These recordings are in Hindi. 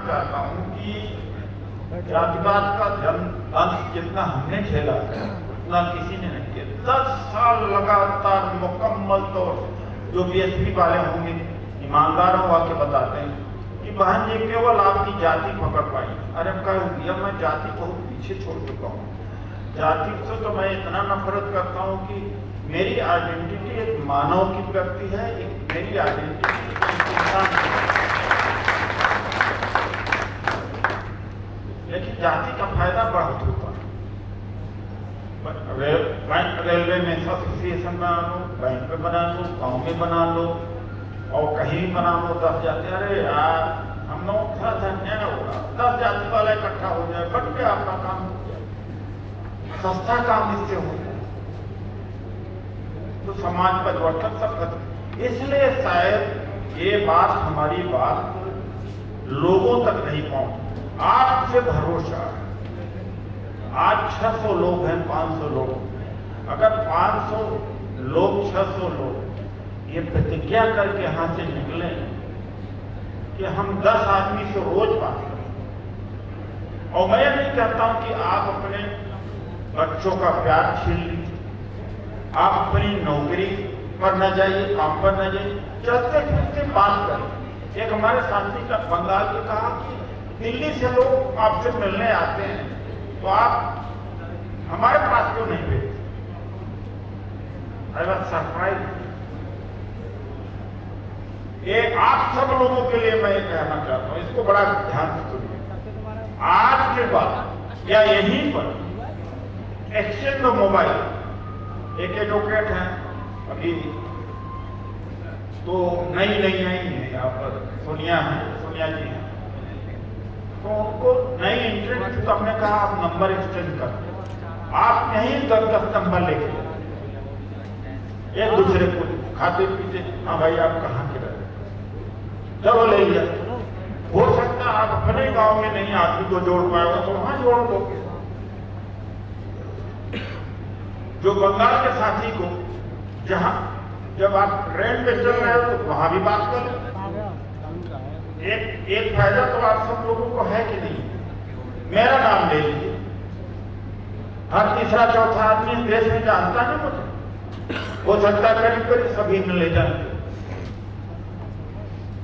चाहता हूँ कि जातिवाद का अंत जितना हमने झेला उतना किसी ने नहीं किया। 10 साल लगातार मुकम्मल तौर से जो बीएसपी वाले होंगे ईमानदार हो आके बताते हैं कि बहन जी केवल आपकी जाति पकड़ पाई। अरे क्या हो गया, मैं जाति बहुत पीछे छोड़ चुका हूँ। जाति से तो मैं इतना नफरत करता हूँ कि मेरी आइडेंटिटी एक मानव की व्यक्ति है, एक मेरी आइडेंटिटी इंसान है। लेकिन जाति का फायदा बहुत होता है। रेलवे में एसोसिएशन बना लो, बैंक में बना लो, गाँव में बना लो और कहीं भी बना लो 10 जाति। अरे यार हम लोग थोड़ा सा न्याय होगा, 10 जाति वाला इकट्ठा हो जाए, बट के आपका काम हो जाए, सस्ता काम इससे हो जाए तो समाज परिवर्तन सब खत्म। इसलिए शायद ये बात हमारी बात लोगों तक नहीं पहुंची। आपसे भरोसा, आज 600 लोग हैं, 500 लोग, अगर 500 लोग 600 लोग ये प्रतिज्ञा करके यहां से निकले कि हम 10 आदमी से रोज बात करें। और मैं नहीं कहता हूं कि आप अपने बच्चों का प्यार छीन लीजिए, आप अपनी नौकरी पर न जाइए, काम पर न जाइए, चलते फिरते बात करें। एक हमारे साथी का बंगाल के कहा कि दिल्ली से लोग आपसे मिलने आते हैं तो आप हमारे पास क्यों नहीं भेजते? I was surprise. एक आप सब लोगों के लिए मैं कहना चाहता हूं, इसको बड़ा ध्यान से सुनिए। आज के बाद या यहीं पर एक्सचेंज ऑफ मोबाइल, एक एडवोकेट हैं अभी तो नई है यहाँ पर, सोनिया जी हैं, तो उनको नई इंटरनेट तो हमने कहा आप नंबर एक्सचेंज कर, आप यहीं 10 नंबर लेके एक दूसरे को खाते पीते, हाँ भाई आप कहाँ के रहे, चलो ले लिया। हो सकता है आप अपने गांव में नहीं आदमी को जोड़ पाएगा तो वहां जोड़ दोगे। जो बंगाल के साथी को जहां जब आप ट्रेन पे चल रहे हो तो वहां भी बात कर लो। एक फायदा तो आप सब लोगों को है कि नहीं, मेरा नाम ले लीजिए, हर तीसरा चौथा आदमी देश में जानता नहीं मुझे, हो सकता है करीब सभी में ले जाएंगे।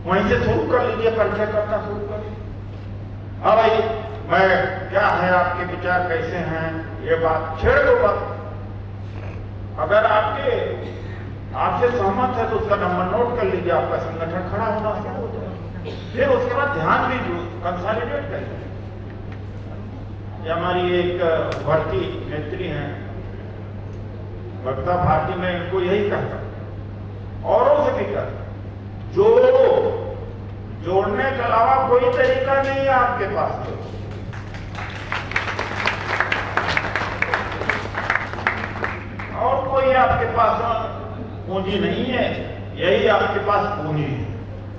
वहीं से शुरू कर लीजिए, परिचय करना शुरू कर लीजिए। हाँ भाई मैं क्या है, आपके विचार कैसे हैं, ये बात छेड़ दो बात। अगर आपसे सहमत है तो उसका नंबर नोट कर लीजिए, आपका संगठन खड़ा होना शुरू हो जाए। फिर उसके बाद ध्यान दीजिए, कंसोलिडेट करिए। ये हमारी एक भर्ती नेत्री हैं वक्ता भारती में, इनको यही कहता, औरों से भी कहता, जोड़ने के अलावा कोई तरीका नहीं है आपके पास। और कोई आपके पास पूंजी नहीं है, यही आपके पास पूंजी है।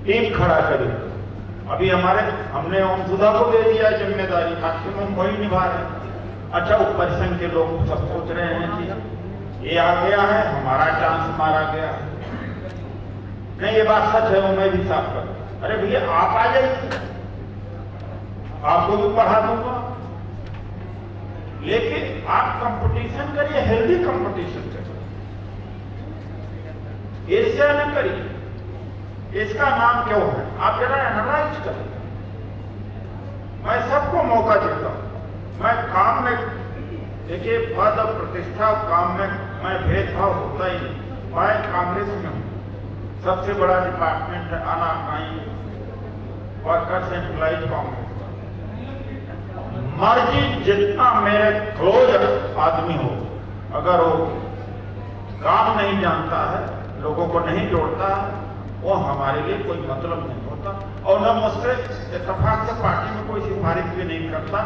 टीम खड़ा करें। अभी हमने ओम सुधा को दे दिया जिम्मेदारी, मैक्सिमम वही निभा रहे हैं। अच्छा ऊपर संघ के लोग सब सोच रहे हैं कि ये आ गया है, हमारा चांस मारा गया है। नहीं, ये बात सच है, वो मैं भी साफ कर। अरे भैया आप आ जाइए, आपको भी पढ़ा दूंगा, लेकिन आप कंपटीशन करिए, हेल्दी कंपटीशन करिए, ईर्ष्या न करिए। इसका नाम क्यों है, आप जरा एनालाइज करें। मैं सबको मौका देता हूं, मैं काम में देखिए पद और प्रतिष्ठा काम में मैं भेदभाव होता ही नहीं। मैं कांग्रेस में हूं, सबसे बड़ा डिपार्टमेंट है अनाकाई वर्कर्स एम्प्लॉइज कांग्रेस। मर्जी जितना मेरे क्लोज आदमी हो, अगर वो काम नहीं जानता है, लोगों को नहीं जोड़ता है, वो हमारे लिए कोई मतलब नहीं होता। और न मुझसे इत्तेफाक से पार्टी में कोई सिफारिश भी नहीं करता।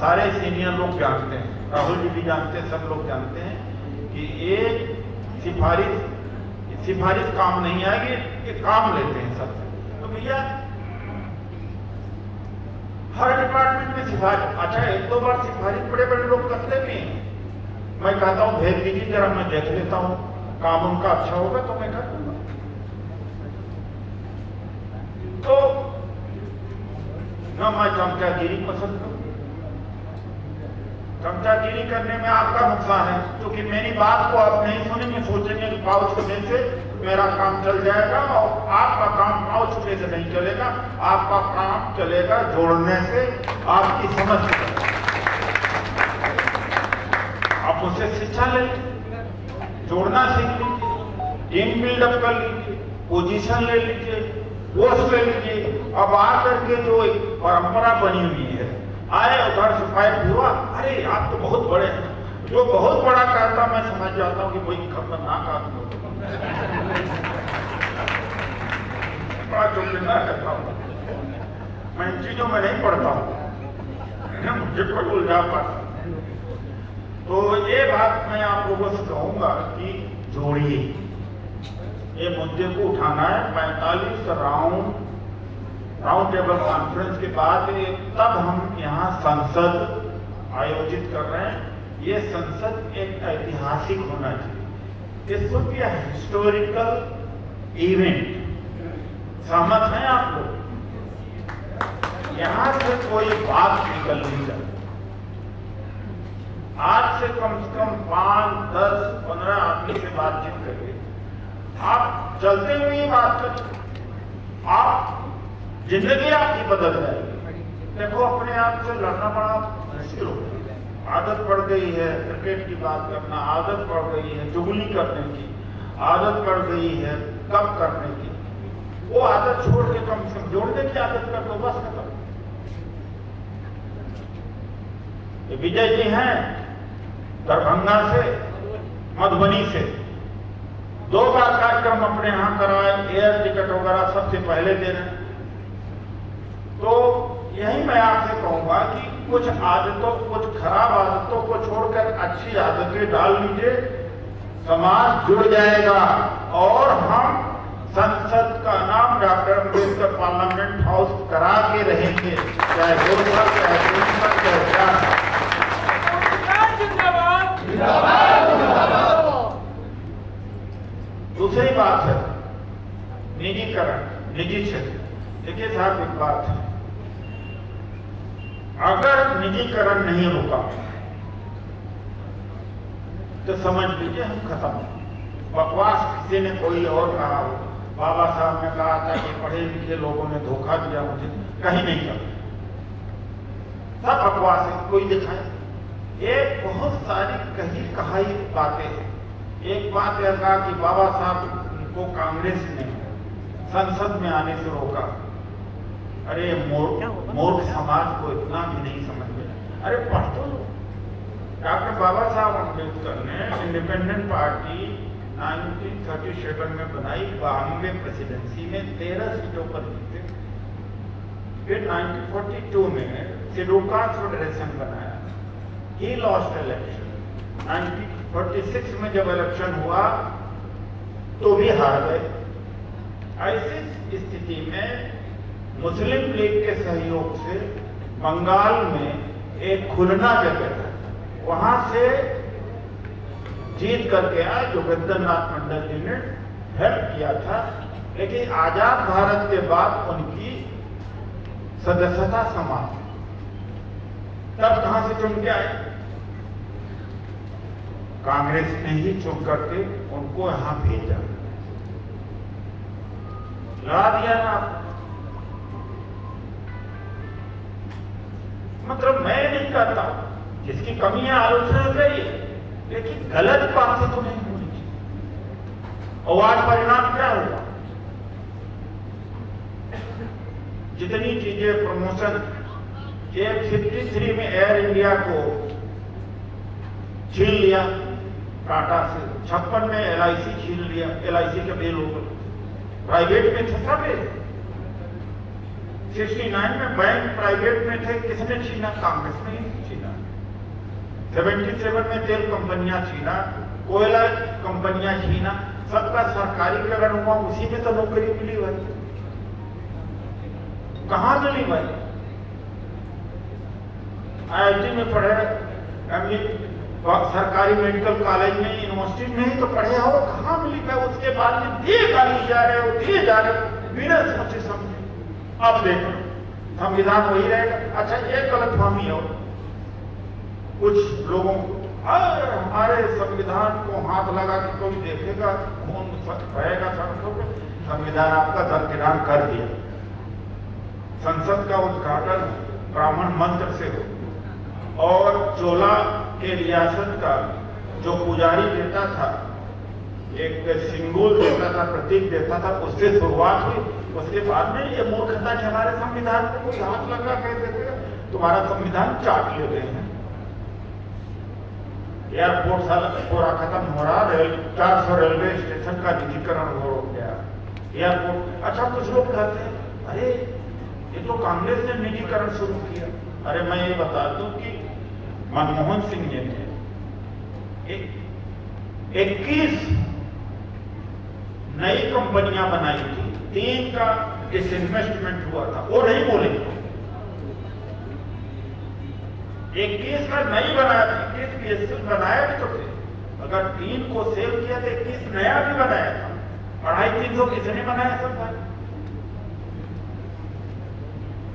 सारे सीनियर लोग जानते हैं, राहुल जी भी जानते हैं, सब लोग जानते हैं कि एक सिफारिश काम नहीं आएगी, ये काम लेते हैं सबसे। तो भैया हर डिपार्टमेंट में सिफारिश, अच्छा 1-2 बार सिफारिश बड़े बड़े लोग करते भी हैं। मैं कहता हूँ भेज दीजिए जरा, मैं देख लेता हूँ, काम उनका अच्छा होगा तो मैं कर दूंगा। तो न मैं चमचागिरी पसंद करूं। चमचागिरी करने में आपका नुकसान है, क्योंकि मेरी बात को आप नहीं सुनेंगे, सोचेंगे कि पाव छूने से मेरा काम चल जाएगा, और आपका काम पाव छूने से नहीं चलेगा। आपका काम चलेगा जोड़ने से, आपकी समझ से। आप मुझसे शिक्षा ले लीजिए, जोड़ना सीख लीजिए, टीम बिल्डअप कर लीजिए, पोजीशन ले लीजिए, पोस्ट ले लीजिए। अब आकर के जो एक परंपरा बनी हुई है, आए उधर से फाइट हुआ, अरे आप तो बहुत बड़े हैं, जो बहुत बड़ा कहता मैं समझ जाता हूँ कि वही खतरनाक आदमी होता, बड़ा चुपना रहता हूँ मैं, इन चीजों में नहीं पढ़ता हूँ, मुझे कोई उलझा पाता। तो ये बात मैं आप लोगों से कहूंगा कि जोड़िए, ये मुद्दे को उठाना है। 45 राउंड टेबल कॉन्फ्रेंस के बाद तब हम यहाँ संसद आयोजित कर रहे हैं। ये संसद एक ऐतिहासिक होना चाहिए, इस वक्त यह हिस्टोरिकल इवेंट। सहमत हैं आप लोग? यहाँ से कोई बात निकल नहीं सकती। आज से कम 5, 10, 15 आदमी से बातचीत करिए, आप चलते हुए ही बात करिए, आप जिंदगी आपकी बदल जाएगी। देखो अपने आप से लड़ना बड़ा मुश्किल हो गया, आदत पड़ गई है क्रिकेट की बात करना, आदत पड़ गई है चुगली करने की, आदत पड़ गई है कम करने की। वो आदत छोड़ के कम से कम जोड़ने की आदत कर दो, बस खत्म। विजय जी हैं दरभंगा से, मधुबनी से, 2 बार कार्यक्रम अपने यहां कराए, एयर टिकट वगैरह सबसे पहले दे रहे। तो यही मैं आपसे कहूंगा कि कुछ आदतों, कुछ खराब आदतों को छोड़कर अच्छी आदतें डाल लीजिए, समाज जुड़ जाएगा। और हम संसद का नाम डॉक्टर अम्बेडकर पार्लियामेंट हाउस करा के रहेंगे, चाहे 2 साल, चाहे 3 साल, चाहे 4 साल। दूसरी बात है निजीकरण, निजी क्षेत्र। देखिए साहब, एक बात है, अगर निजीकरण नहीं रुका तो समझ लीजिए हम खत्म। बकवास किसी ने कोई और कहा हो, बाबा साहब ने कहा था कि पढ़े लिखे लोगों ने धोखा दिया मुझे, कहीं नहीं कर, सब बकवास है, कोई दिखाए। एक बहुत सारी कही कहाई बातें हैं। एक बात यह कहा कि बाबा साहब को कांग्रेस ने संसद में आने से रोका। अरे मूर्ख समाज को इतना भी नहीं समझ में। अरे पढ़ तो लो, डॉक्टर बाबा साहब अम्बेडकर ने इंडिपेंडेंट पार्टी 1937 में बनाई, 92 प्रेसिडेंसी में 13 सीटों पर जीते। फिर 1942 में शेड्यूल कास्ट फेडरेशन बनाया, ही लॉस्ट इलेक्शन। 1946 में जब इलेक्शन हुआ तो भी हार गए। ऐसी स्थिति में मुस्लिम लीग के सहयोग से बंगाल में एक खुलना जगह है, वहां से जीत करके आए, जो जोगिंदरनाथ मंडल जी ने हेल्प किया था। लेकिन आजाद भारत के बाद उनकी सदस्यता समाप्त, तब कहां से चुन के आए? कांग्रेस ने ही चुन करके उनको यहां भेजा, लड़ा दिया ना। मतलब मैं नहीं कहता, जिसकी कमियां आलोचना करिए, लेकिन गलत बातें तो नहीं होनी चाहिए। और आज परिणाम क्या हुआ? जितनी चीजें प्रमोशन, एक 53 में एयर इंडिया को छीन लिया टाटा से, 56 में LIC छीन लिया, LIC के बेल हो गए, प्राइवेट में थे सब। 69 में बैंक प्राइवेट में थे, किसने छीना? कांग्रेस ने ही छीना। 77 में तेल कंपनियां छीना, कोयला कंपनियां छीना, सबका सरकारीकरण हुआ, उसी में तो नौकरी मिली भाई। कहां मिली भाई? IIT में पढ़े, सरकारी मेडिकल कॉलेज में, यूनिवर्सिटी में ही तो पढ़े हो, कहां मिली भाई? उसके बाद में दिए गाली जा रहे हो, दिए जा रहे हो, बिना सोचे समझे। अब देखो संविधान वही रहेगा। अच्छा, ये गलतफहमी हो कुछ लोगों को, हमारे संविधान को हाथ लगा के कोई देखेगा खून बहेगा सड़कों पे। संविधान आपका दरकिनार कर दिया। संसद का उद्घाटन ब्राह्मण मंत्र से हो और चोला के रियासत का जो पुजारी देता था, एक सिंबल देता था, प्रतीक देता था, उससे शुरुआत हुई। उसके बाद में ये मूर्खता कि हमारे संविधान को कोई हाथ लगा कह देगा तुम्हारा संविधान चाट ले गए हैं। एयरपोर्ट साल पूरा खत्म हो रहा, 400 रेलवे स्टेशन का निजीकरण हो गया। एयरपोर्ट, अच्छा कुछ लोग कहते हैं अरे ये तो कांग्रेस ने निजीकरण शुरू किया। अरे मैं ये बता दूं कि मनमोहन सिंह जी ने 21 नई कंपनियां बनाई थी, 3 का डिसइन्वेस्टमेंट हुआ था, वो नहीं बोलेंगे। 21 का नहीं बनाया था, 21 बीएसएल बनाया भी तो थे। अगर 3 को सेल किया तो 21 नया भी बनाया था। 250-300 किसने बनाया सब भाई?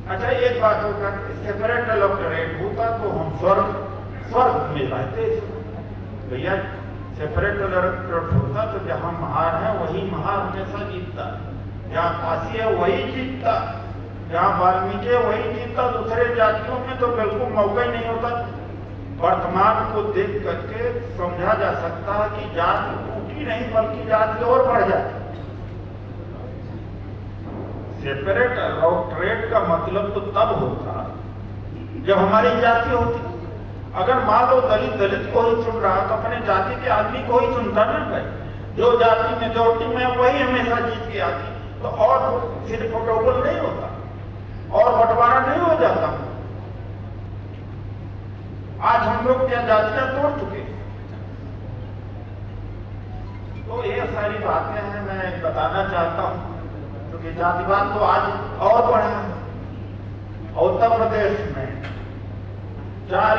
अच्छा, एक बात होता, सेपरेट इलेक्टोरेट होता तो हम स्वर्ग में रहते भैया। सेपरेट इलेक्टोरेट होता तो जहां महार है वही महार हमेशा जीतता, जहां काशी है वही जीतता, जहां वाल्मीकि है वही जीतता। दूसरे जातियों में तो बिल्कुल मौका ही नहीं होता। वर्तमान को देख करके समझा जा सकता है कि जाति टूटी नहीं बल्कि जाति और बढ़ जाती। सेपरेट इलेक्टोरेट का मतलब तो तब होता जब हमारी जाति होती। अगर मान लो दलित को ही चुन रहा तो अपने जाति के आदमी को ही चुनता ना भाई। जो जाति मेजोरिटी में वही हमेशा जीत के आती, तो और सिर्फ डबल नहीं होता और बंटवारा नहीं हो जाता। आज हम लोग क्या जातियां तोड़ चुके। तो ये सारी बातें हैं, मैं बताना चाहता हूं, क्योंकि जातिवाद तो आज और बढ़ा है। उत्तर प्रदेश में 4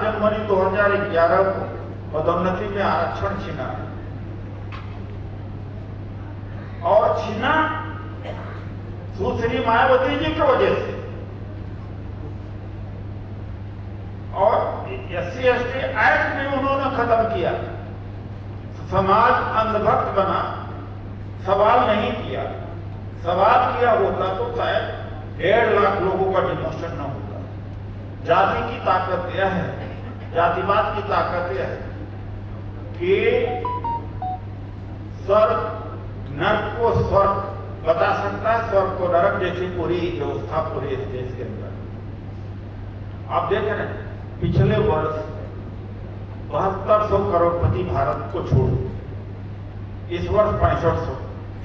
जनवरी 2011 को पदोन्नति में आरक्षण छीना और छीना सुश्री मायावती जी की वजह से, और SC/ST एक्ट में उन्होंने खत्म किया। समाज अंधभक्त बना, सवाल नहीं किया। सवाल किया होता तो शायद 1.5 लाख लोगों का डिमोशन न होता। जाति की ताकत यह है, जातिवाद की ताकत यह है कि स्वर्ग नर्क को स्वर्ग बता सकता है, स्वर्ग को नरक जैसी पूरी व्यवस्था पूरे इस देश के अंदर। आप देख रहे हैं पिछले वर्ष 7200 करोड़पति भारत को छोड़, इस वर्ष 6500।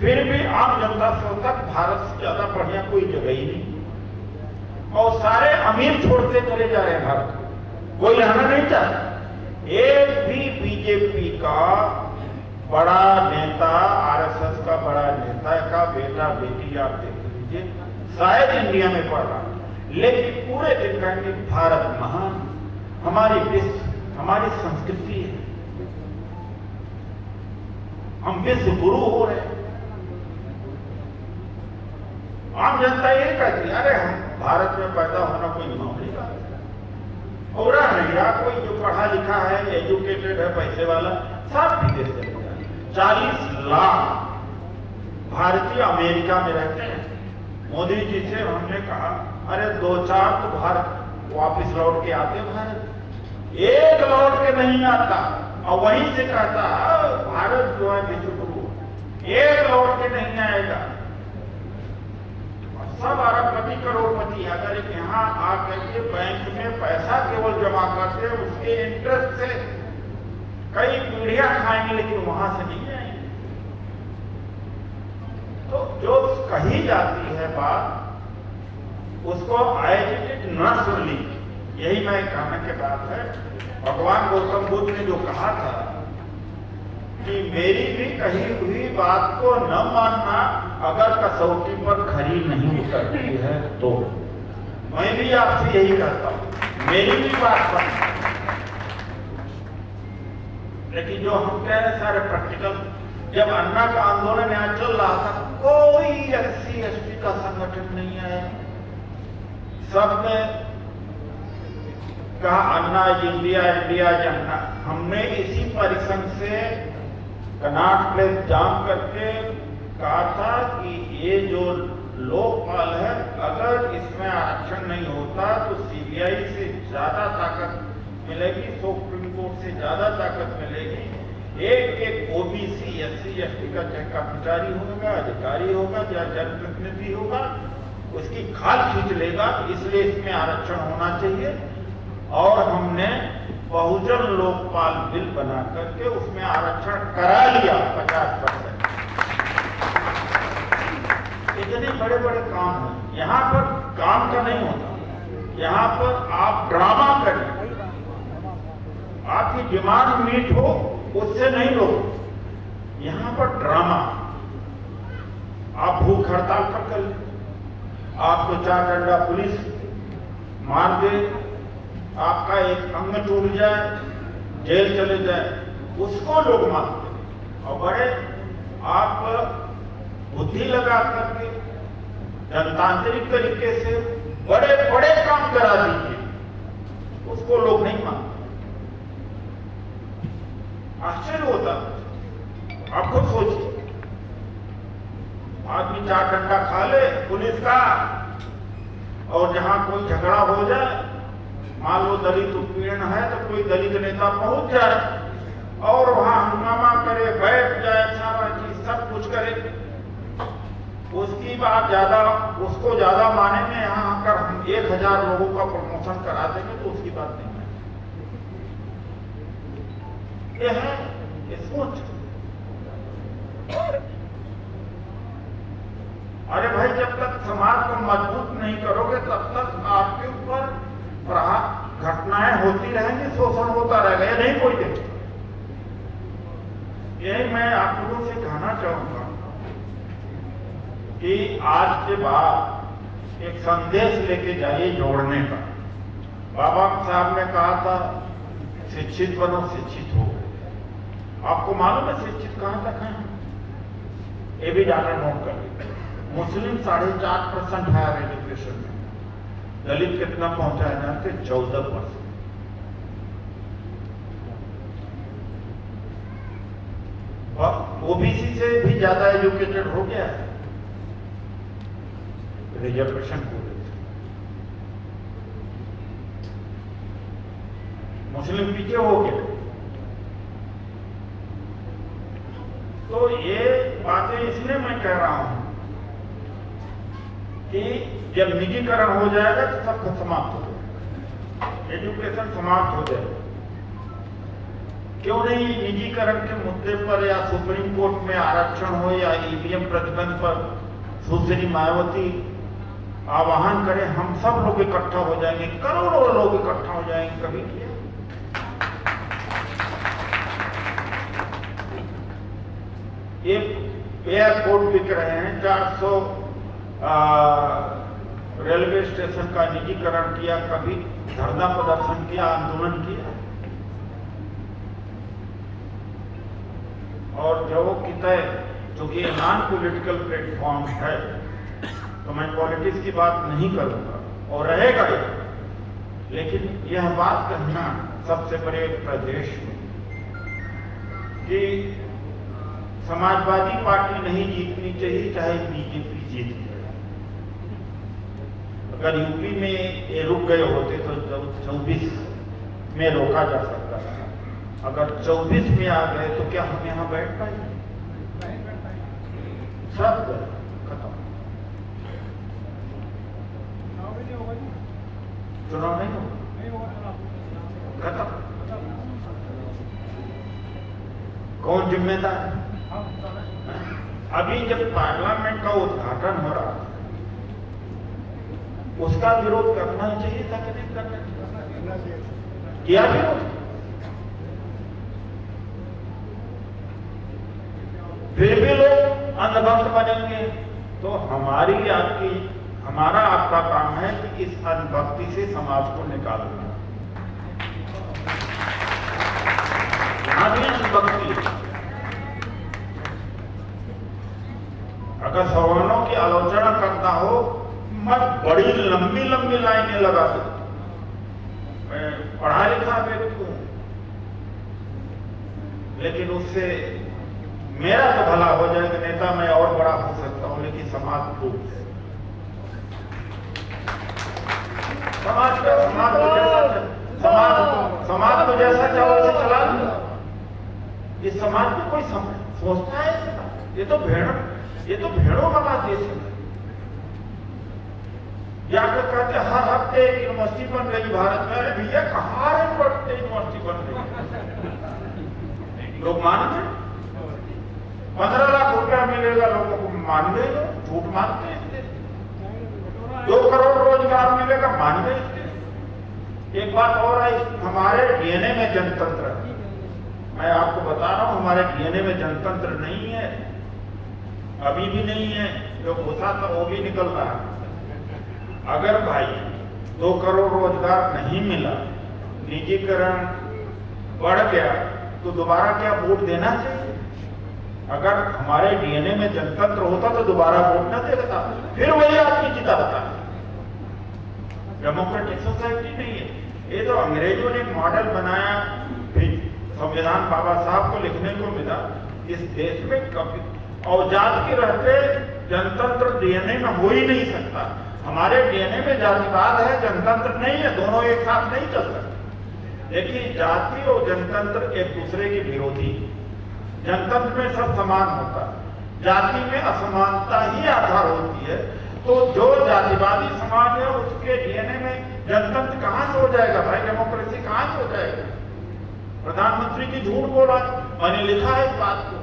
फिर भी आम जनता सोचता भारत से ज्यादा बढ़िया कोई जगह ही नहीं, और सारे अमीर छोड़ते चले जा रहे हैं भारत को, कोई रहना नहीं चाहता। एक भी बीजेपी का बड़ा नेता, आरएसएस का बड़ा नेता का बेटा बेटी आप देख लीजिए, शायद इंडिया में पढ़ रहा, लेकिन पूरे दिन कहेंगे भारत महान, हमारी विश्व, हमारी संस्कृति है, हम विश्व गुरु हो रहे हैं। आम जनता ये कहती है अरे हम भारत में पैदा होना कोई मामूली बात है, और नहीं रहा कोई जो पढ़ा लिखा है, एजुकेटेड है, पैसे वाला, सब विदेश चले जाए। 40 लाख भारतीय अमेरिका में रहते हैं। मोदी जी से हमने कहा अरे 2-4 तो भारत वापिस लौट के आते भारत, एक लौट के नहीं आता, और वहीं से कहता भारत जो है विश्व गुरु, एक लौट के नहीं आएगा। सब अरबपति करोड़पति अगर एक यहाँ आकर के बैंक में पैसा केवल जमा करते, उसके इंटरेस्ट से कई पीढ़ियां खाएंगे, लेकिन वहां से नहीं आएंगे। तो जो कही जाती है बात, उसको आइडेंटिटी न सुन ली। यही मैं कहने के बात है, भगवान गौतम बुद्ध ने जो कहा था कि मेरी भी कही हुई बात को न मानना, अगर कसौटी पर खरी नहीं उतरती है तो। मैं भी आपसे यही कहता हूं, मेरी भी बात मानना, लेकिन जो हम कह रहे सारे प्रैक्टिकल। जब अन्ना का आंदोलन यहाँ चल रहा था, कोई SC/ST का संगठन नहीं आया, सबने कहा अन्ना इंडिया इंडिया अन्ना। हमने इसी परिसंघ से कनॉट प्लेस जाम करके कहा था कि ये जो लोकपाल है, अगर इसमें आरक्षण नहीं होता तो सीबीआई से ज्यादा ताकत मिलेगी, सुप्रीम कोर्ट से ज्यादा ताकत मिलेगी। एक ओबीसी एससी एसटी का चाहे कर्मचारी होगा, अधिकारी होगा, चाहे जनप्रतिनिधि होगा, उसकी खाल खींच लेगा। इसलिए इसमें आरक्षण होना चाहिए। और हमने बहुजन लोकपाल बिल बना करके उसमें आरक्षण करा लिया 50%। इतने बड़े बड़े काम हैं। यहाँ पर काम का नहीं होता, यहाँ पर आप ड्रामा करें, आपकी डिमांड मीट हो उससे नहीं लो। यहाँ पर ड्रामा, आप भूख हड़ताल पर कर ले, आपको 4 डंडा पुलिस मार दे, आपका एक अंग टूट जाए, जेल चले जाए, उसको लोग मानते। और बड़े आप बुद्धि लगा करके जनतांत्रिक तरीके से बड़े बड़े काम करा दीजिए, उसको लोग नहीं मानते। आश्चर्य होता। आप खुद सोचिए, आदमी 4 डंडा खा ले पुलिस का, और जहां कोई झगड़ा हो जाए, मान लो दलित उत्पीड़न है तो कोई दलित नेता पहुंच जाए और वहां हंगामा करे, बैठ जाए, सारा चीज सब कुछ करे, उसकी बात ज्यादा, उसको ज्यादा मानेंगे। यहाँ अगर हम 1000 लोगों का प्रमोशन करा देंगे तो उसकी बात नहीं है। ये है ये सोच। अरे भाई, जब तक समाज को मजबूत नहीं करोगे तब तक आपके ऊपर घटनाएं होती रहेंगी, शोषण होता रहेगा, ये नहीं कोई देखेगा। यही मैं आप लोगों से कहना चाहूंगा कि आज के बाद एक संदेश लेके जाइए जोड़ने का। बाबा साहब ने कहा था शिक्षित बनो, शिक्षित हो। आपको मालूम है शिक्षित कहां तक है? ये भी जाकर नोट कर लीजिए। मुस्लिम 4.5% हायर एजुकेशन में, दलित कितना पहुंचा है ना, 14%। ओबीसी से भी ज्यादा एजुकेटेड हो गया है रिजर्वेशन को। मुस्लिम पीछे हो गया। तो ये बातें इसलिए मैं कह रहा हूं कि जब निजीकरण हो जाएगा तो सब समाप्त हो जाएगा, एजुकेशन समाप्त हो जाएगा। क्यों नहीं निजीकरण के मुद्दे पर या सुप्रीम कोर्ट में आरक्षण हो या ईवीएम प्रतिबंध पर सुश्री मायावती आह्वान करें, हम सब लोग इकट्ठा हो जाएंगे, करोड़ों लोग इकट्ठा हो जाएंगे। कभी किया? ये एयरपोर्ट बिक रहे हैं, 400 रेलवे स्टेशन का निजीकरण किया, कभी धरना प्रदर्शन किया, आंदोलन किया। और जो कितने, चूंकि नॉन पॉलिटिकल प्लेटफॉर्म है तो मैं पॉलिटिक्स की बात नहीं करूंगा और रहेगा ये। लेकिन यह बात कहना सबसे बड़े प्रदेश में कि समाजवादी पार्टी नहीं जीतनी चाहिए, चाहे बीजेपी जीत जाए। अगर यूपी में ये रुक गए होते तो 24 में रोका जा सकता था। अगर 24 में आ गए तो क्या हम यहां बैठ पाएंगे? सब खत्म, चुनाव नहीं होगा, खत्म। कौन जिम्मेदार? अभी जब पार्लियामेंट का उद्घाटन हो रहा था, उसका विरोध करना ही चाहिए था कि नहीं करना चाहिए? किया विरोध? फिर भी लोग अंधभक्त बनेंगे। तो हमारा आपका काम है कि इस अंधभक्ति से समाज को निकालना। यहां भी अंधभक्ति, अगर सवर्णों की आलोचना करना हो मैं बड़ी लंबी लंबी लाइनें लगा दूं। मैं पढ़ा लिखा व्यक्ति हूं, लेकिन उससे मेरा तो भला हो जाएगा, नेता मैं और बड़ा हो सकता हूं, लेकिन समाज को समाज को जैसा चाहो वैसे चला दूंगा। इस समाज को कोई सोचता है? ये तो भेड़ों वाला देश है। जाकर कहते हर हफ्ते एक यूनिवर्सिटी बन रही भारत में। अरे भैया कहाँ है पढ़ते यूनिवर्सिटी बन रही? लोग मान गए, 15 लाख रुपया मिलेगा, लोगों को मान गए, झूठ मानते हैं। 2 करोड़ रोजगार मिलेगा, मान गए। एक बात और है, हमारे डीएनए में जनतंत्र है। मैं आपको बता रहा हूं, हमारे डीएनए में जनतंत्र नहीं है, अभी भी नहीं है। जो घुसा था वो भी निकल रहा है। अगर भाई 2 करोड़ रोजगार नहीं मिला, निजीकरण बढ़ गया, तो दोबारा क्या वोट देना चाहिए? अगर हमारे डीएनए में जनतंत्र होता तो दोबारा वोट न देता, फिर वही आदमी जिताता। डेमोक्रेटिक सोसाइटी नहीं है ये। तो अंग्रेजों ने मॉडल बनाया, फिर संविधान बाबा साहब को लिखने को मिला। इस देश में कभी औजाद के रहते जनतंत्र डीएनए में हो ही नहीं सकता। हमारे डीएनए में जातिवाद है, जनतंत्र नहीं है, दोनों एक साथ नहीं चल सकते। देखिए, जाति और जनतंत्र एक दूसरे के विरोधी। जनतंत्र में सब समान होता है, जाति में असमानता ही आधार होती है। तो जो जातिवादी समाज है उसके डीएनए में जनतंत्र कहां से हो जाएगा भाई? डेमोक्रेसी कहां से हो जाएगा? प्रधानमंत्री की झूठ बोला, मैंने लिखा है इस बात को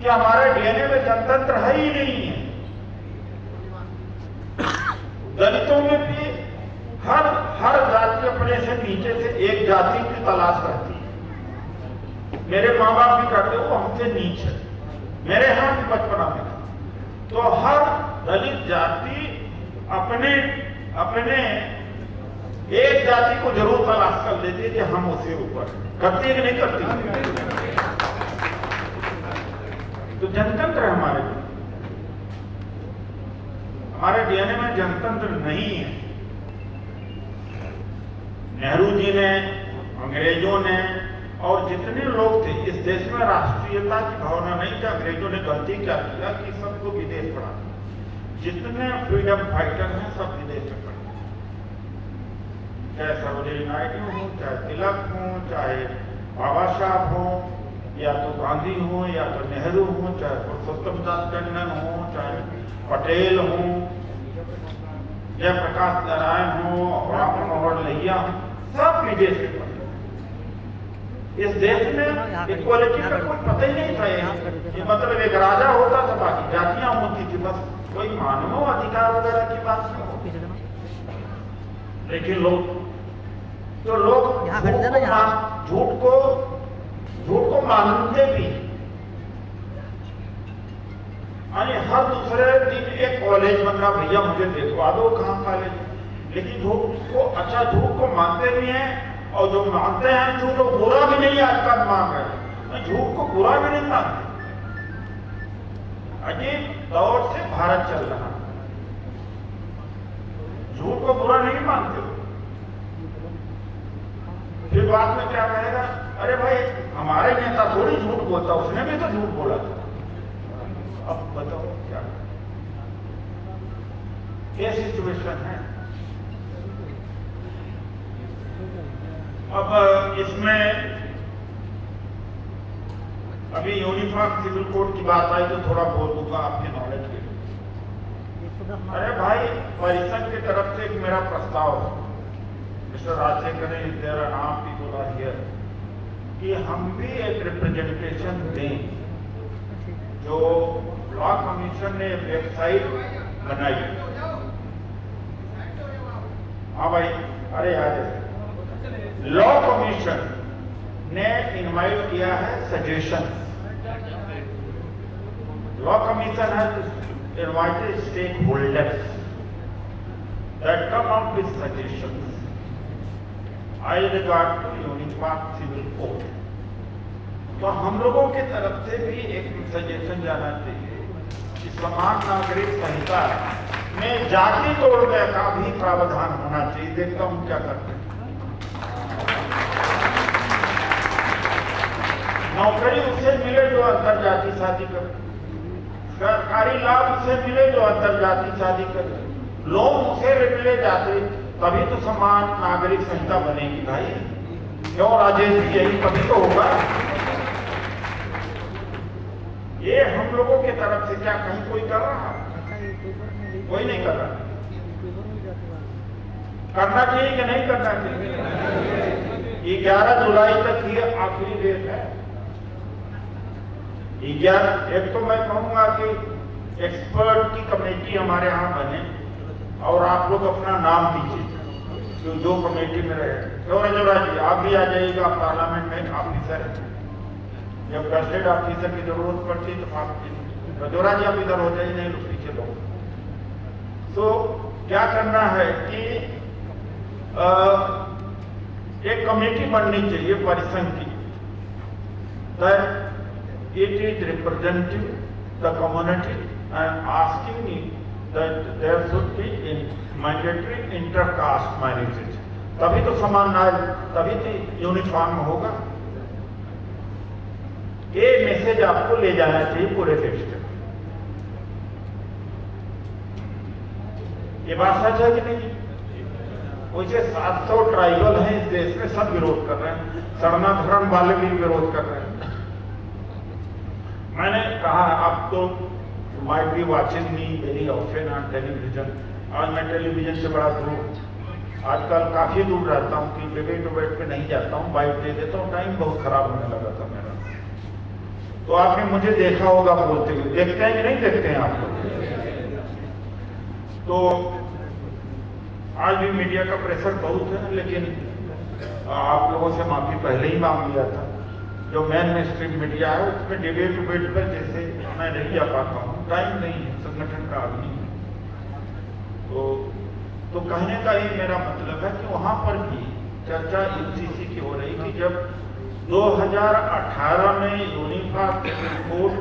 कि हमारे डीएनए में जनतंत्र है ही नहीं है। दलितों में भी हर जाति अपने से नीचे से एक जाति की तलाश करती है। मेरे माँ बाप भी करते, वो हमसे नीचे, मेरे यहाँ भी बचपना में। तो हर दलित जाति अपने एक जाति को जरूर तलाश कर लेती है कि हम उससे ऊपर करती है कि नहीं करती। तो जनतंत्र है हमारे डीएनए में जनतंत्र नहीं है। नेहरू जी ने, अंग्रेजों ने और जितने लोग थे इस देश में राष्ट्रीयता की भावना नहीं थी। अंग्रेजों ने गलती क्या किया कि सबको विदेश पढ़ा। जितने फ्रीडम फाइटर हैं सब विदेश में पढ़े, चाहे सरोजिनी नायडू हो, चाहे तिलक हो, चाहे बाबा साहब हो, या तो गांधी हो, या तो नेहरू हो, चाहे पुरुषोत्तम दास टंडन हो, चाहे पटेल हो, जयप्रकाश नारायण हो, राम मनोहर लोहिया हो, सब विदेश में पढ़े। इस देश में इक्वालिटी का कोई पता ही नहीं था। ये मतलब एक राजा होता था, बाकी जातियां होती थी, बस कोई मानव अधिकार वगैरह की बात नहीं होती। लेकिन लोग झूठ को मानते भी। हर दूसरे दिन एक कॉलेज बन रहा, भैया मुझे देखवा दो कहाँ कॉलेज। लेकिन झूठ को मानते भी हैं, और जो मानते हैं झूठ को बुरा भी नहीं आजकल मान रहे, झूठ को बुरा भी नहीं मानते। अजीब दौर से भारत चल रहा, झूठ को बुरा नहीं मानते। फिर बाद में क्या कहेगा, अरे भाई हमारे नेता थोड़ी झूठ बोलता, उसने भी तो झूठ बोला था। अब बताओ क्या सिचुएशन है। अब इसमें अभी यूनिफॉर्म सिविल कोड की बात आई तो थोड़ा बोल दूंगा आपके नॉलेज के लिए। अरे भाई, परिषद की तरफ से एक मेरा प्रस्ताव है, मिस्टर राजशेखर ने तेरा नाम भी बोला हियर, कि हम भी एक रिप्रेजेंटेशन दें। जो लॉ कमीशन ने वेबसाइट बनाई, हाँ भाई, अरे यार, लॉ कमीशन ने इनवाइट किया है suggestion. Law commission has invited stakeholders that come out with suggestions I regard to uniform civil code. तो हम लोगों की तरफ से भी एक सजेशन जाना चाहिए कि समान नागरिक संहिता में जाति तोड़ने का भी प्रावधान होना चाहिए। देखता हूं क्या करते हैं। नौकरी उसे मिले जो अंतर जाति शादी करे, सरकारी लाभ उसे मिले जो अंतर जाति शादी करे, लोन उसे मिले जाते, तभी तो समान नागरिक संहिता बनेगी भाई। क्यों राजेश जी, यही तभी तो होगा। ये हम लोगों की तरफ से क्या कहीं कोई कर रहा है? कोई नहीं कर रहा। करना चाहिए कि नहीं करना चाहिए? 11 जुलाई तक ये आखिरी डेट है। 11 एक तो मैं कहूंगा कि एक्सपर्ट की कमेटी हमारे यहाँ बने और आप लोग अपना नाम दीजिए जो कमेटी में रहे। क्यों रजोरा जी, आप भी आ जाइएगा, पार्लियामेंट में ऑफिसर है, जब गजटेड ऑफिसर की जरूरत पड़ती है तो आप रजोरा जी आप इधर हो जाइए, नहीं तो पीछे लोग। तो क्या करना है कि एक कमेटी बननी चाहिए परिसंघ की, that it is representing the community and asking that there should be in mandatory intercaste marriages, तभी तो समान न्याय, तभी तो यूनिफॉर्म होगा। ये मैसेज आपको ले जाना चाहिए पूरे देश में। ये बात सच है कि नहीं? वैसे 700 ट्राइबल हैं इस देश में, सब विरोध कर रहे हैं, सड़ना धर्म वाले भी विरोध कर रहे हैं। मैंने कहा आप तो might be watching me very often on television, आज मैं टेलीविजन से बड़ा दूर, आजकल काफी दूर रहता हूँ कि डिबेट वेट पे नहीं जाता हूँ, बाइट दे देता हूँ, टाइम बहुत खराब होने लगा था मेरा। तो आपने मुझे देखा होगा बोलते हुए, देखते हैं कि नहीं देखते हैं आप लोग? तो आज भी मीडिया का प्रेशर बहुत है, लेकिन आप लोगों से माफी पहले ही मांग लिया था। जो मेन स्ट्रीम मीडिया है उसमें डिबेट वेट पर जैसे मैं नहीं जा पाता हूँ, टाइम नहीं है, संगठन का आदमी है। तो कहने का ही मेरा मतलब है कि वहां पर भी चर्चा यूजीसी की हो रही कि जब 2018 में यूनिफॉर्म सिविल कोड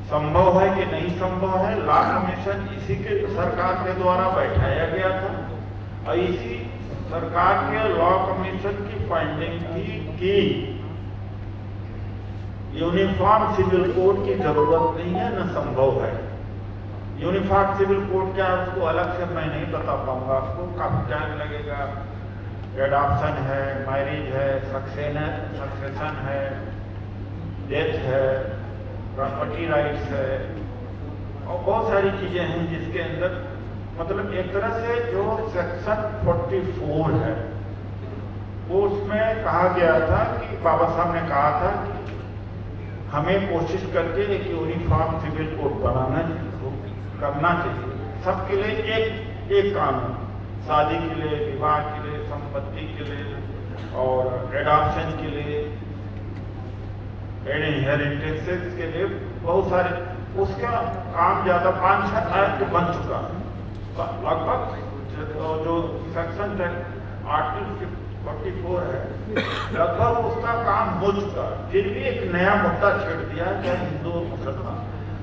संभव है कि नहीं संभव है, लॉ कमीशन इसी के सरकार के द्वारा बैठाया गया था और इसी सरकार के लॉ कमीशन की फाइंडिंग थी कि यूनिफॉर्म सिविल कोड की जरूरत नहीं है, न संभव है। यूनिफॉर्म सिविल कोड क्या है उसको अलग से मैं नहीं बता पाऊंगा आपको, काफी टाइम लगेगा। एडॉप्शन है, मैरिज है, सक्सेशन है, डेथ है, प्रॉपर्टी राइट्स है और बहुत सारी चीजें हैं जिसके अंदर मतलब एक तरह से जो सेक्शन 44 है वो उसमें कहा गया था कि बाबा साहब ने कहा था कि हमें कोशिश करके एक यूनिफॉर्म सिविल कोड बनाना करना चाहिए सबके लिए, एक कानून, शादी के लिए, विवाह के लिए, संपत्ति के लिए और एडॉप्शन के लिए, इनहेरिटेंसेस के लिए, बहुत सारे। उसका काम ज्यादा 5-6 एक्ट बन चुका है लगभग, जो सेक्शन आर्टिकल 44 है लगभग उसका काम हो चुका है। फिर भी एक नया मुद्दा छेड़ दिया है क्या हिंदू और मुसलमान।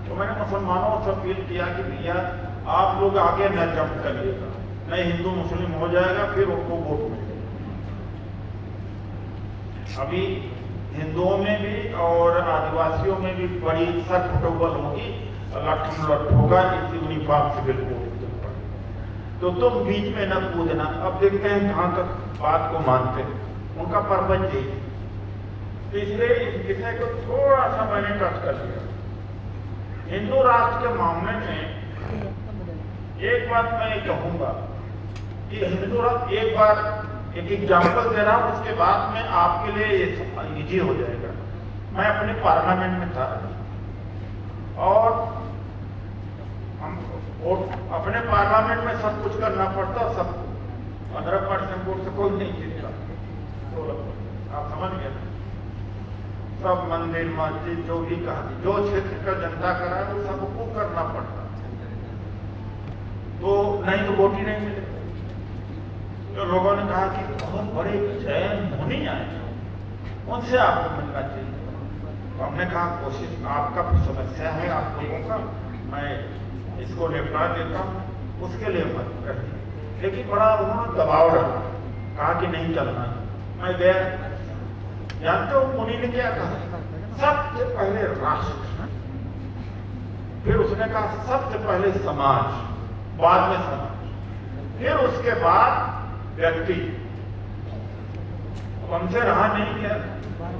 तो मैंने मुसलमानों से अपील किया कि भैया आप लोग आगे न जंप करिएगा, नहीं हिंदू मुस्लिम हो जाएगा फिर उनको वोट मिलेगा। अभी हिंदुओं में भी और आदिवासियों में भी बड़ी सख्त डोबल होगी, लठ होगा इस यूनिफॉर्म सिविल कोड के ऊपर। तो तुम बीच में न कूदना। अब देखते हैं कहां तक बात को मानते हैं, उनका पर्पज यही। तो इसलिए इस विषय को थोड़ा सा मैंने टच कर लिया। हिंदू राष्ट्र के मामले में एक बात मैं कहूंगा कि हिंदू राष्ट्र, एक बार एक एग्जाम्पल दे रहा हूं, उसके बाद में आपके लिए इजी हो जाएगा। मैं अपने पार्लियामेंट में था और हम अपने पार्लियामेंट में सब कुछ करना पड़ता, सब 15% वोट से कोई नहीं जीतता, 16%। आप समझ गए ना? सब मंदिर मस्जिद जो भी कहा, जो क्षेत्र का जनता करा तो सबको करना पड़ता, तो नहीं तो वोट ही नहीं मिले। तो लोगों ने कहा कि बहुत बड़े चयन मुनि आए, उनसे आपको मिलना चाहिए। तो हमने कहा कोशिश, आपका समस्या है आप लोगों का, मैं इसको निपटा देता हूँ। उसके लिए मत करिए। लेकिन बड़ा उन्होंने दबाव रखा, कहा कि नहीं चलना। मैं गया, जानते हो मुनि ने क्या कहा? सबसे पहले राष्ट्र, फिर उसने कहा सबसे पहले समाज, बाद में समाज, फिर उसके बाद व्यक्ति। हमसे रहा नहीं गया,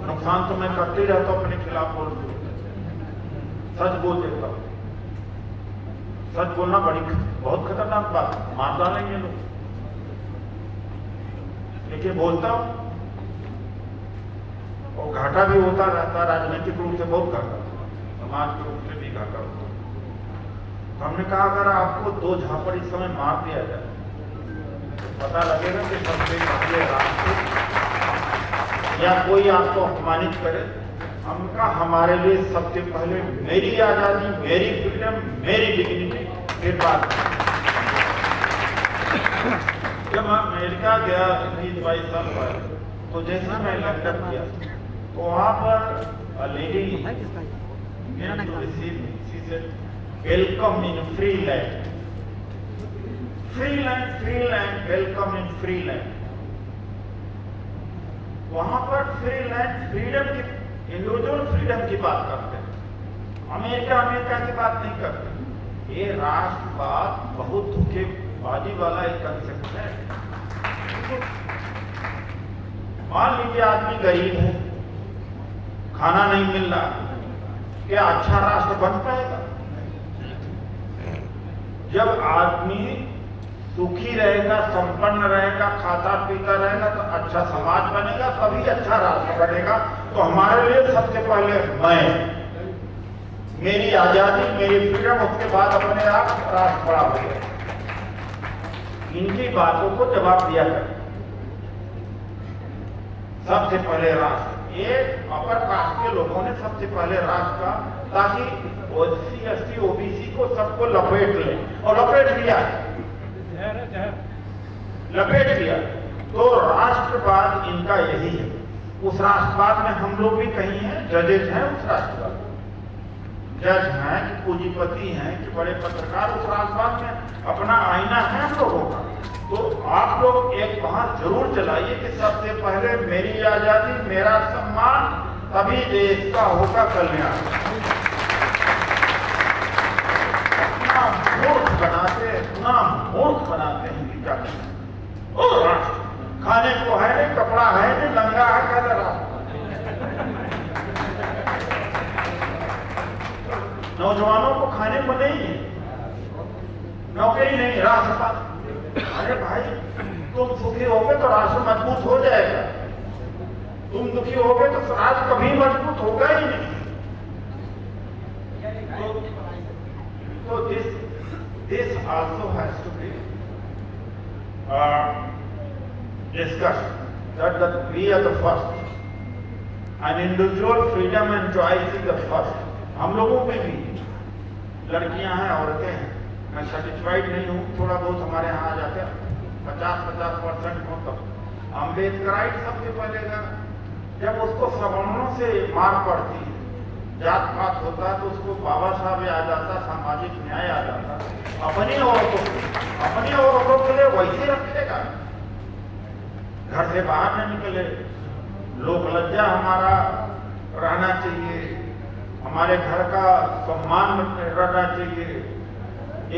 नुकसान तो मैं करते रहता हूं, अपने खिलाफ बोल, सच बोल देता हूं। सच बोलना बहुत खतरनाक बात, मार डालेंगे लोग, लेकिन बोलता हूं और घाटा भी होता रहता, राजनीतिक रूप से बहुत घाटा, समाज के रूप से भी घाटा होता। तो हमने कहा अगर आपको 2 झापड़ इस समय मार दिया जाए तो पता लगेगा कि सबसे पहले राष्ट्र या कोई आपको अपमानित करे। हमने कहा हमारे लिए सबसे पहले मेरी आजादी, मेरी फ्रीडम, मेरी डिग्निटी, फिर बात। जब मैं अमेरिका गया 22 साल पहले, तो जैसा मैं लंदन गया तो वहां पर lady welcome in free land, free land, free land, welcome in free land. वहां पर फ्री लैंड, फ्रीडम की, इंडिविजुअल फ्रीडम की बात करते हैं। अमेरिका की बात नहीं करते। ये राष्ट्रवाद बहुत धोखेबाजी वाला एक कंसेप्ट है। मान लीजिए आदमी गरीब है, खाना नहीं मिल रहा, क्या अच्छा राष्ट्र बन पाएगा? जब आदमी सुखी रहेगा, संपन्न रहेगा, खाता पीता रहेगा तो अच्छा समाज बनेगा, तभी अच्छा राष्ट्र बनेगा। तो हमारे लिए सबसे पहले मैं, मेरी आजादी, मेरी फ्रीडम, उसके बाद अपने आप राष्ट्र बड़ा हो गया। इनकी बातों को जवाब दिया करें। सबसे पहले राष्ट्र, ये अपर कास्ट के लोगों ने सबसे पहले राष्ट्र का, ताकि SC, ST, OBC को सबको लपेट ले, और लपेट लिया, लपेट लिया। तो राष्ट्रवाद इनका यही है। उस राष्ट्रवाद में हम लोग भी कहीं हैं, जजेज हैं उस राष्ट्रवाद, जज हैं कि पूंजीपति हैं कि बड़े पत्रकार, उस राष्ट्रवाद में अपना आईना है हम लोगों का। तो आप लोग एक बात जरूर चलाइए कि सबसे पहले मेरी आजादी, मेरा सम्मान, तभी देश का होगा कल्याण। मूर्ख बनाते, इतना मूर्ख बनाते हैं कि क्या करें। और राष्ट्र खाने को है नहीं, कपड़ा है नहीं, लंगा है, क्या राष्ट्र। नौजवानों को खाने को नहीं है, नौकरी नहीं, राष्ट्रवाद। अरे भाई, तुम सुखी होगे तो राष्ट्र मजबूत हो जाएगा, तुम दुखी होगे तो राष्ट्र कभी मजबूत होगा ही नहीं। तो this also has to be discussed that we are the first, and individual freedom and choice is the first. हम लोगों में भी लड़कियां हैं, औरतें हैं, मैं सेटिस्फाइड नहीं हूँ, थोड़ा बहुत हमारे यहाँ आ जाते हैं 50% हो। तब अम्बेडकराइट सबसे पहले जब उसको सवर्णों से मार पड़ती है, जात पात होता है, तो उसको बाबा साहब आ जाता, सामाजिक न्याय आ जाता, अपनी औरतों के लिए वैसे रखेगा, घर से बाहर न निकले, लोक लज्जा हमारा रहना चाहिए, हमारे घर का सम्मान रहना चाहिए।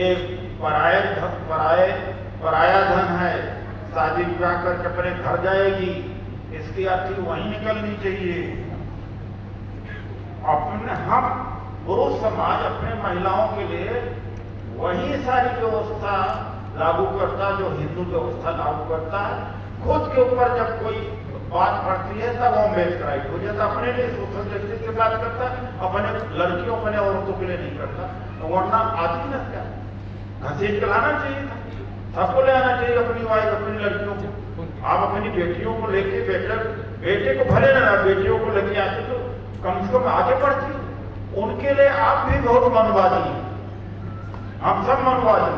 एक पराया धन है, शादी विवाह करके अपने घर जाएगी, इसकी अर्थी वहीं निकलनी चाहिए। अपने हम पुरुष समाज अपने महिलाओं के लिए वही सारी व्यवस्था लागू करता जो हिंदू व्यवस्था लागू करता है। खुद के ऊपर जब कोई बात पड़ती है तब अम्बेडकराइट हो जाता, अपने लिए सोशल जस्टिस की बात करता, अपने लड़कियों, अपने औरतों के लिए नहीं करता। वरना आदमी ना क्या घसीट के लाना चाहिए था, सबको ले आना चाहिए, अपनी वाइफ, अपनी लड़कियों को। आप अपनी बेटियों को लेके, बेटे को भले ना, बेटियों को लेके आते तो कम से कम आगे बढ़ती। उनके लिए आप भी बहुत मनवादी हैं, हम सब मनवादी,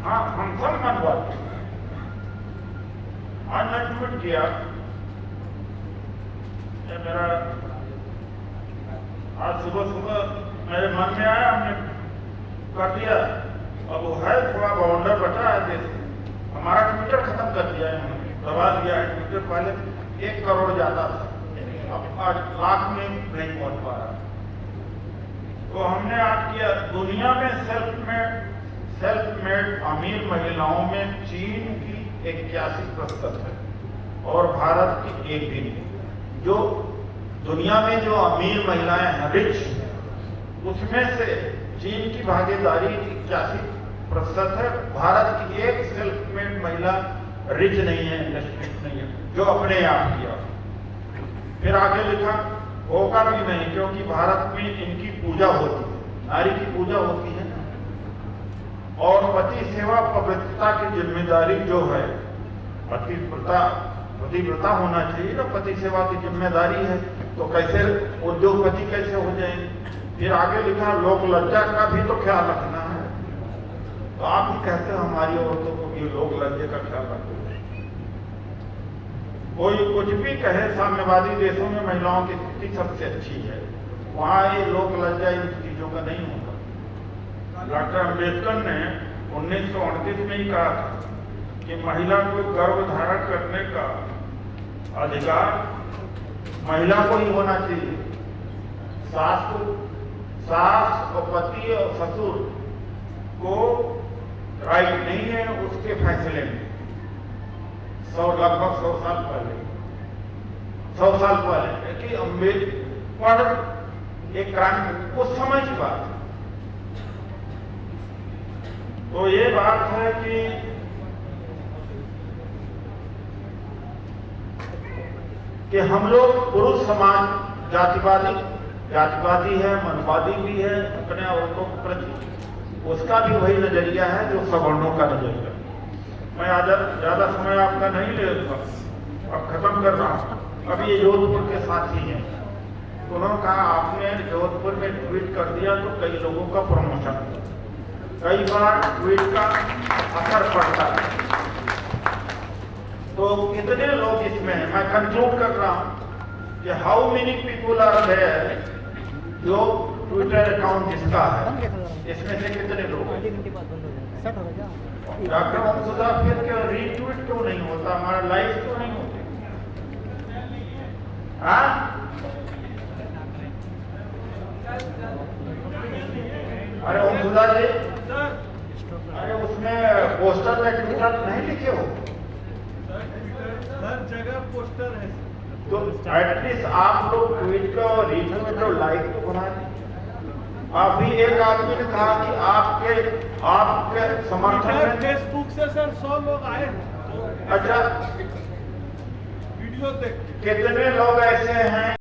हाँ हम सब मनवादी। आज मैं ट्वीट किया, मेरा आज सुबह मेरे मन में आया, हमने कर दिया। अब वो है थोड़ा बाउंडर बचा है देश में, हमारा ट्विटर खत्म कर दिया है उन्होंने, दबा दिया है। ट्विटर पहले 1 करोड़ जाता था, अब आज लाख में नहीं पहुंच पा रहा। तो हमने आज किया, दुनिया में सेल्फ मेड अमीर महिलाओं में चीन की 81% है और भारत की 1 भी नहीं। जो दुनिया में जो अमीर महिलाएं हैं, रिच, उसमें से चीन की भागीदारी 81% है। भारत की 1 सेल्फ मेड महिला रिच नहीं है, इंडस्ट्रियलिस्ट नहीं है, जो अपने आप किया। फिर आगे लिखा, होगा भी नहीं, क्योंकि भारत में इनकी पूजा होती है, नारी की पूजा होती है ना। और पति सेवा पवित्रता की जिम्मेदारी जो है, पतिव्रता होना चाहिए ना, पति सेवा की जिम्मेदारी है, तो कैसे उद्योगपति कैसे हो जाएंगे। फिर आगे लिखा, लोक लज्जा का भी तो ख्याल रखना है। तो आप ही कहते हैं हमारी औरतों को ये लोक लज्जे का ख्याल रखो। कोई कुछ भी कहे, साम्यवादी देशों में महिलाओं की स्थिति सबसे अच्छी है, वहां ये लोक लज्जा इन चीजों का नहीं होता। डॉक्टर अम्बेडकर ने 1938 में ही कहा था कि महिला को गर्भ धारण करने का अधिकार महिला को ही होना चाहिए। सास और पति और ससुर को राइट नहीं है उसके फैसले में। लगभग 100 साल पहले कि अम्बेडकर एक क्रांति उस समय की बात है। तो ये बात है कि हम लोग पुरुष समाज जातिवादी है, मनवादी भी है अपने औरतों के प्रति, उसका भी वही नजरिया है जो सवर्णों का नजरिया। मैं ज्यादा समय आपका नहीं लेगा, अब खत्म कर रहा हूं। अब ये जोधपुर के साथी हैं, तो उन्होंने कहा आपने जोधपुर में ट्वीट कर दिया तो कई लोगों का प्रमोशन, कई बार ट्वीट का असर पड़ता है। तो कितने लोग इसमें हैं, मैं कंक्लूड कर रहा हूं कि how many people are there जो ट्विटर अकाउंट जिसका है, इसमें से कितने लोग हैं। डॉक्टर ओमसुधा फिर क्यों रीट्वीट क्यों नहीं होता, हमारा लाइव क्यों नहीं होते? अरे ओमसुधा जी, अरे उसमें पोस्टर में ट्विटर नहीं लिखे हो? हर जगह पोस्टर है। तो एटलीस्ट आप लोग ट्वीट को रीट्वीट और लाइक तो बना दें। अभी एक आदमी ने कहा कि आपके समर्थन में फेसबुक से सर 100 लोग आए। अच्छा, वीडियो देख कितने लोग ऐसे हैं